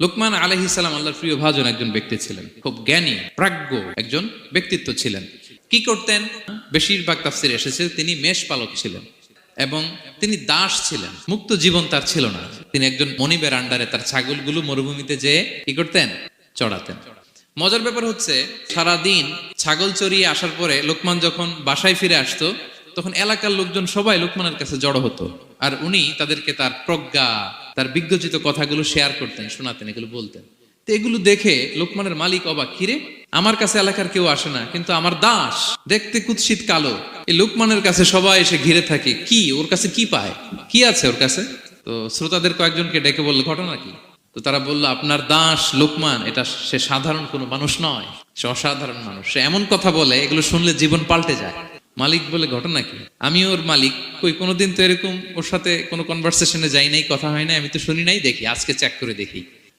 লোকমান আলাইহিস সালাম আল্লাহর প্রিয় ভাজন একজন ব্যক্তি ছিলেন, খুব জ্ঞানী প্রাজ্ঞ একজন ব্যক্তিত্ব ছিলেন। কি করতেন? বেশিরভাগ তাফসিরে এসেছে তিনি মেষপালক ছিলেন এবং তিনি দাস ছিলেন, মুক্ত জীবন তার ছিল না। তিনি একজন মনিবের আন্ডারে তার ছাগলগুলো মরুভূমিতে যেয়ে কি করতেন? চড়াতেন। মজার ব্যাপার হচ্ছে, সারাদিন ছাগল চড়িয়ে আসার পরে লোকমান যখন বাসায় ফিরে আসতো, তখন এলাকার লোকজন সবাই লোকমানের কাছে জড়ো হতো, আর উনি তাদেরকে তার প্রজ্ঞা, তার বিজ্ঞচিত কথাগুলো শেয়ার করতেন, শোনাতেন, এগুলো বলতেন। তো এগুলো দেখে লোকমানের মালিক অবাক, কিরে আমার কাছে এলাকার কেউ আসে না, কিন্তু আমার দাস দেখতে কুৎসিত কালো, এই লোকমানের কাছে সবাই এসে ঘিরে থাকে, কি ওর কাছে কি পায়, কি আছে ওর কাছে? তো শ্রোতাদের কয়েকজনকে ডেকে বলল, ঘটনা কি? তো তারা বলল, আপনার দাস লোকমান, এটা সে সাধারণ কোনো মানুষ নয়, সে অসাধারণ মানুষ, সে এমন কথা বলে এগুলো শুনলে জীবন পাল্টে যায়। মালিক বলে, ঘটনা কি? আমি ওর মালিক, কই কোনোদিন তো এরকম ওর সাথে কোনো কনভারসেশনে যাই নাই, কথা হয় না, আমি তো শুনি নাই, দেখি আজকে চেক করে দেখি।